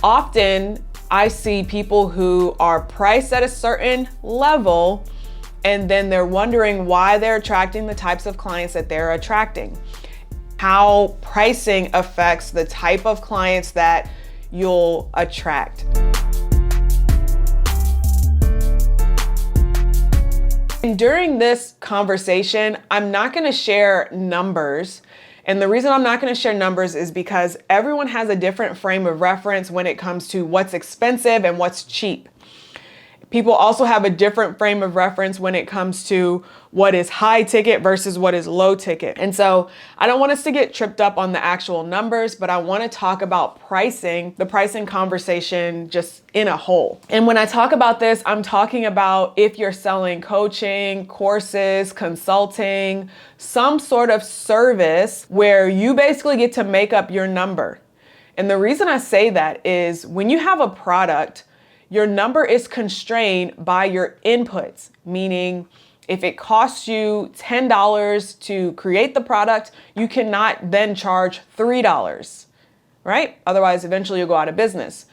Often I see people who are priced at a certain level and then they're wondering why they're attracting the types of clients that they're attracting. How pricing affects the type of clients that you'll attract. And during this conversation, I'm not going to share numbers. And the reason I'm not going to share numbers is because everyone has a different frame of reference when it comes to what's expensive and what's cheap. People also have a different frame of reference when it comes to what is high ticket versus what is low ticket. And so I don't want us to get tripped up on the actual numbers, but I want to talk about pricing, the pricing conversation just in a whole. And when I talk about this, I'm talking about if you're selling coaching, courses, consulting, some sort of service where you basically get to make up your number. And the reason I say that is when you have a product, your number is constrained by your inputs, meaning if it costs you $10 to create the product, you cannot then charge $3, right? Otherwise, eventually you'll go out of business.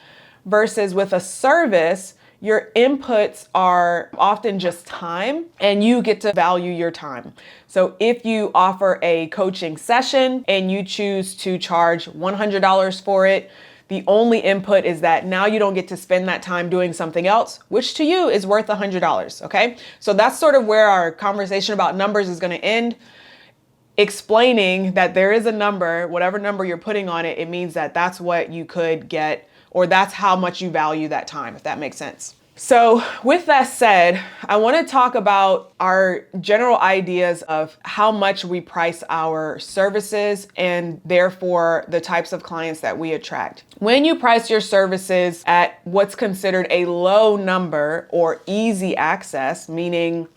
Versus with a service, your inputs are often just time and you get to value your time. So if you offer a coaching session and you choose to charge $100 for it, the only input is that now you don't get to spend that time doing something else, which to you is worth $100, okay? So that's sort of where our conversation about numbers is gonna end, explaining that there is a number, whatever number you're putting on it, it means that that's what you could get, or that's how much you value that time, if that makes sense. So with that said, I want to talk about our general ideas of how much we price our services and therefore the types of clients that we attract. When you price your services at what's considered a low number or easy access, meaning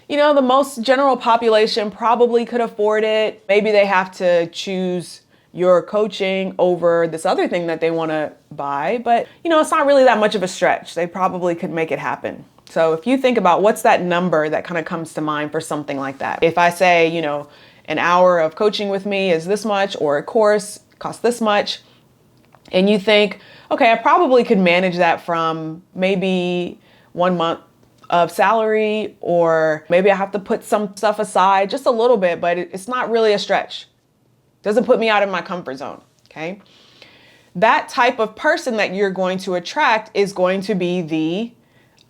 the most general population probably could afford it. Maybe they have to choose your coaching over this other thing that they want to buy, but it's not really that much of a stretch. They probably could make it happen. So if you think about what's that number that kind of comes to mind for something like that. If I say, an hour of coaching with me is this much, or a course costs this much, and you think, okay, I probably could manage that from maybe 1 month of salary, or maybe I have to put some stuff aside, just a little bit, but it's not really a stretch. Doesn't put me out of my comfort zone, okay? That type of person that you're going to attract is going to be the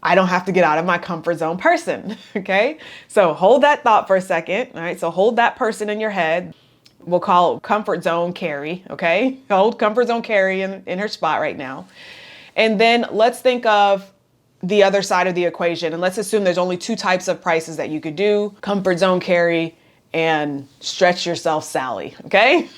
I don't have to get out of my comfort zone person, okay? So hold that thought for a second, all right? So hold that person in your head. We'll call it comfort zone Carrie, okay? Hold comfort zone Carrie in her spot right now. And then let's think of the other side of the equation. And let's assume there's only two types of prices that you could do, comfort zone Carrie and stretch yourself Sally, okay?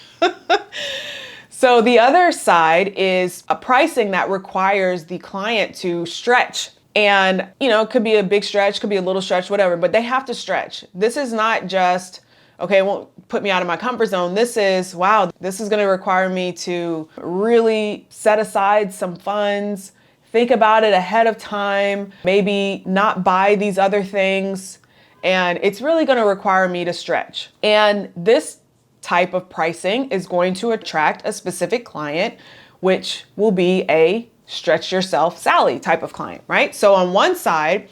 So the other side is a pricing that requires the client to stretch. And, it could be a big stretch, could be a little stretch, whatever, but they have to stretch. This is not just, okay, it won't put me out of my comfort zone. This is, wow, this is going to require me to really set aside some funds, think about it ahead of time, maybe not buy these other things. And it's really going to require me to stretch. And this type of pricing is going to attract a specific client, which will be a stretch yourself Sally type of client, right? So on one side,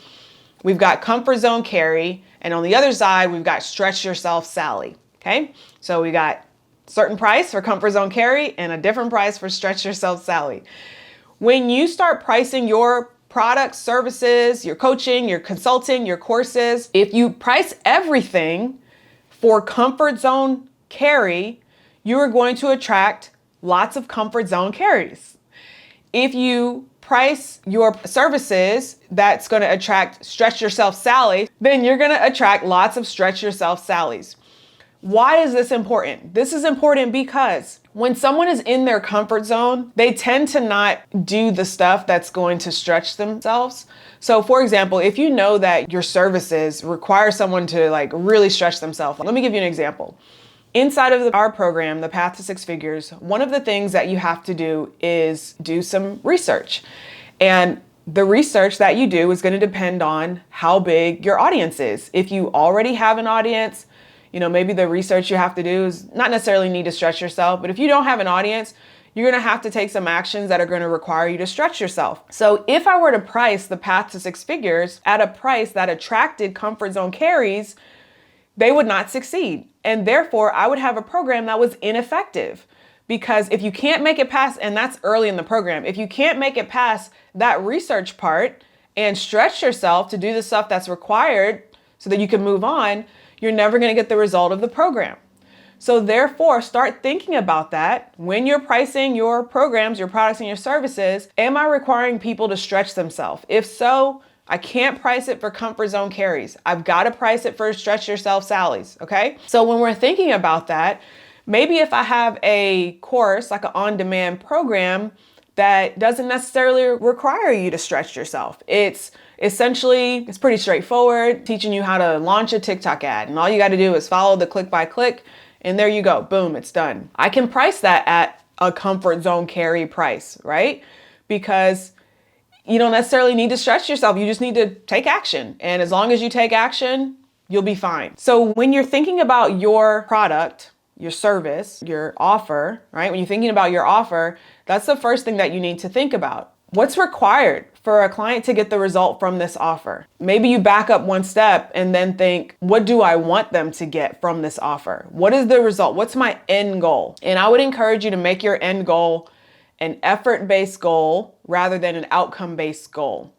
we've got comfort zone Carrie, and on the other side, we've got stretch yourself Sally, okay? So we got certain price for comfort zone Carrie and a different price for stretch yourself Sally. When you start pricing your products, services, your coaching, your consulting, your courses, if you price everything for comfort zone Carrie, you are going to attract lots of comfort zone Carries. If you price your services that's going to attract stretch yourself Sally, then you're going to attract lots of stretch yourself Sallys. Why is this important? This is important because when someone is in their comfort zone, they tend to not do the stuff that's going to stretch themselves. So for example, if you know that your services require someone to really stretch themselves, let me give you an example. Inside of our program, the Path to Six Figures, one of the things that you have to do is do some research. And the research that you do is going to depend on how big your audience is. If you already have an audience, maybe the research you have to do is not necessarily need to stretch yourself, but if you don't have an audience, you're going to have to take some actions that are going to require you to stretch yourself. So if I were to price the path to six figures at a price that attracted comfort zone carries, they would not succeed. And therefore, I would have a program that was ineffective. Because if you can't make it past, and that's early in the program, if you can't make it past that research part and stretch yourself to do the stuff that's required so that you can move on, you're never going to get the result of the program. So therefore, start thinking about that when you're pricing your programs, your products, and your services. Am I requiring people to stretch themselves? If so, I can't price it for comfort zone carries. I've got to price it for stretch yourself Sally's, okay? So when we're thinking about that, maybe if I have a course, like an on-demand program that doesn't necessarily require you to stretch yourself. It's pretty straightforward, teaching you how to launch a TikTok ad. And all you got to do is follow the click by click, and there you go. Boom, it's done. I can price that at a comfort zone carry price, right? Because you don't necessarily need to stretch yourself. You just need to take action. And as long as you take action, you'll be fine. So when you're thinking about your product, your service, your offer, right? When you're thinking about your offer, that's the first thing that you need to think about. What's required for a client to get the result from this offer? Maybe you back up one step and then think, what do I want them to get from this offer? What is the result? What's my end goal? And I would encourage you to make your end goal an effort-based goal rather than an outcome-based goal.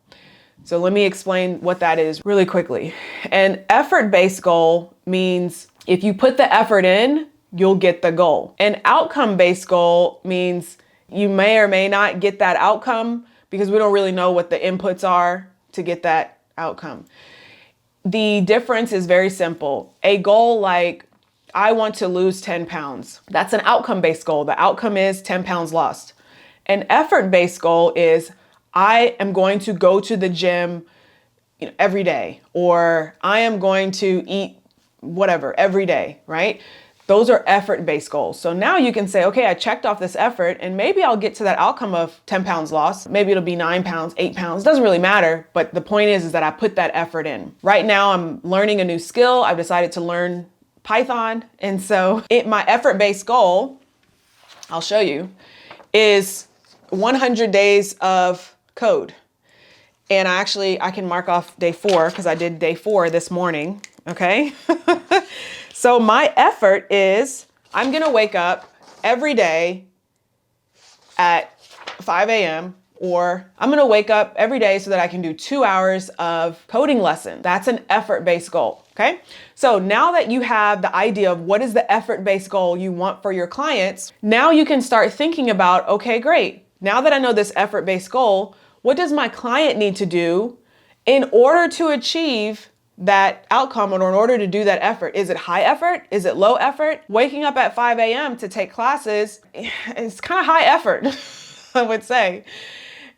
So let me explain what that is really quickly. An effort-based goal means if you put the effort in, you'll get the goal. An outcome-based goal means you may or may not get that outcome because we don't really know what the inputs are to get that outcome. The difference is very simple. A goal like, I want to lose 10 pounds. That's an outcome-based goal. The outcome is 10 pounds lost. An effort-based goal is, I am going to go to the gym every day, or I am going to eat whatever every day, right? Those are effort-based goals. So now you can say, okay, I checked off this effort and maybe I'll get to that outcome of 10 pounds lost. Maybe it'll be 9 pounds, 8 pounds. Doesn't really matter. But the point is that I put that effort in. Right now I'm learning a new skill. I've decided to learn Python. And so my effort-based goal, I'll show you, is 100 days of code. And I can mark off day 4 because I did day 4 this morning. Okay. So my effort is I'm going to wake up every day at 5 a.m. or I'm going to wake up every day so that I can do 2 hours of coding lesson. That's an effort-based goal. Okay. So now that you have the idea of what is the effort-based goal you want for your clients, now you can start thinking about, okay, great. Now that I know this effort-based goal, what does my client need to do in order to achieve that outcome, or in order to do that effort? Is it high effort? Is it low effort? Waking up at 5 a.m. to take classes, it's kind of high effort, I would say.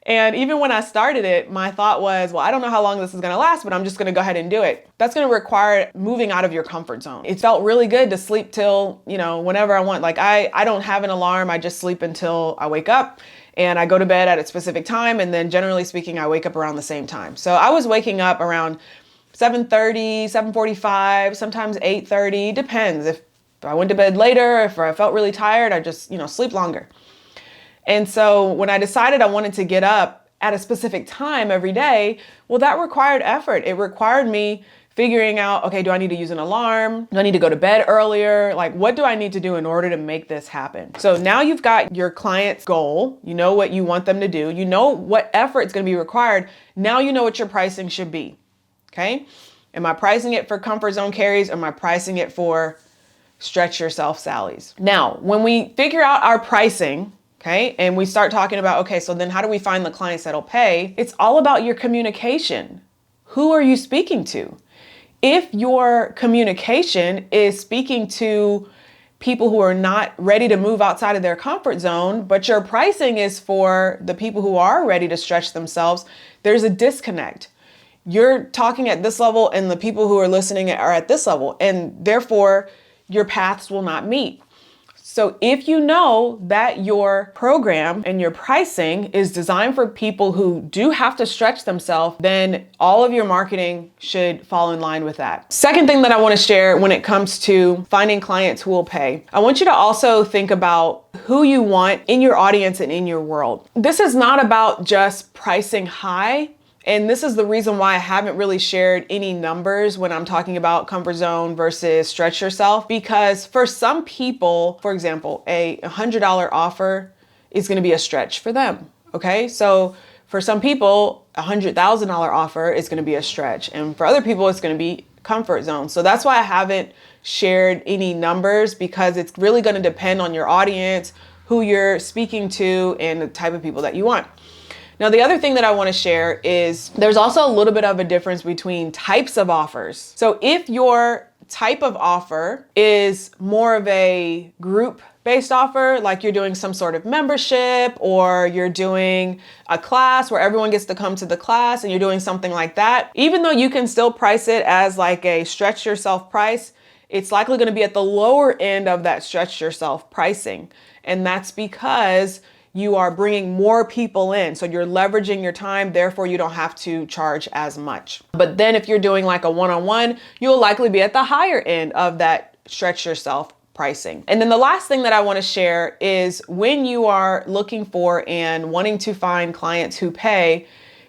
And even when I started it, my thought was, well, I don't know how long this is going to last, but I'm just going to go ahead and do it. That's going to require moving out of your comfort zone. It felt really good to sleep till, whenever I want. Like I don't have an alarm. I just sleep until I wake up, and I go to bed at a specific time. And then generally speaking, I wake up around the same time. So I was waking up around 7:30, 7:45, sometimes 8:30, depends. If I went to bed later, if I felt really tired, I just, sleep longer. And so when I decided I wanted to get up at a specific time every day, well, that required effort. It required me figuring out, okay, do I need to use an alarm? Do I need to go to bed earlier? Like, what do I need to do in order to make this happen? So now you've got your client's goal. You know what you want them to do. You know what effort is going to be required. Now you know what your pricing should be. Okay. Am I pricing it for comfort zone carries? Or am I pricing it for stretch yourself Sally's? Now, when we figure out our pricing, okay, and we start talking about, okay, so then how do we find the clients that'll pay? It's all about your communication. Who are you speaking to? If your communication is speaking to people who are not ready to move outside of their comfort zone, but your pricing is for the people who are ready to stretch themselves, there's a disconnect. You're talking at this level and the people who are listening are at this level, and therefore your paths will not meet. So if you know that your program and your pricing is designed for people who do have to stretch themselves, then all of your marketing should fall in line with that. Second thing that I want to share when it comes to finding clients who will pay, I want you to also think about who you want in your audience and in your world. This is not about just pricing high. And this is the reason why I haven't really shared any numbers when I'm talking about comfort zone versus stretch yourself, because for some people, for example, a $100 offer is going to be a stretch for them. Okay. So for some people, a $100,000 offer is going to be a stretch. And for other people, it's going to be comfort zone. So that's why I haven't shared any numbers, because it's really going to depend on your audience, who you're speaking to, and the type of people that you want. Now, the other thing that I want to share is there's also a little bit of a difference between types of offers. So if your type of offer is more of a group-based offer, like you're doing some sort of membership, or you're doing a class where everyone gets to come to the class and you're doing something like that, even though you can still price it as like a stretch yourself price, it's likely going to be at the lower end of that stretch yourself pricing. And that's because you are bringing more people in. So you're leveraging your time, therefore you don't have to charge as much. But then if you're doing like a one-on-one, you'll likely be at the higher end of that stretch yourself pricing. And then the last thing that I want to share is when you are looking for and wanting to find clients who pay,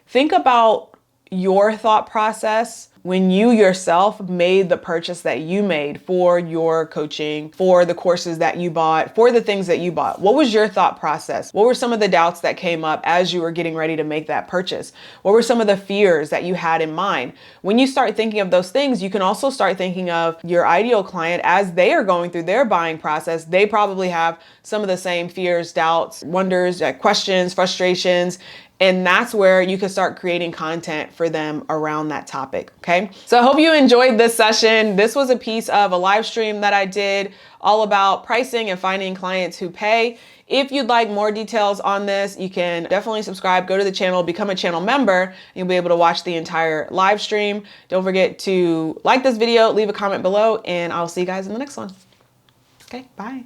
think about your thought process when you yourself made the purchase that you made for your coaching, for the courses that you bought, for the things that you bought. What was your thought process? What were some of the doubts that came up as you were getting ready to make that purchase? What were some of the fears that you had in mind? When you start thinking of those things, you can also start thinking of your ideal client as they are going through their buying process. They probably have some of the same fears, doubts, wonders, questions, frustrations. And that's where you can start creating content for them around that topic. Okay. So I hope you enjoyed this session. This was a piece of a live stream that I did all about pricing and finding clients who pay. If you'd like more details on this, you can definitely subscribe, go to the channel, become a channel member, and you'll be able to watch the entire live stream. Don't forget to like this video, leave a comment below, and I'll see you guys in the next one. Okay. Bye.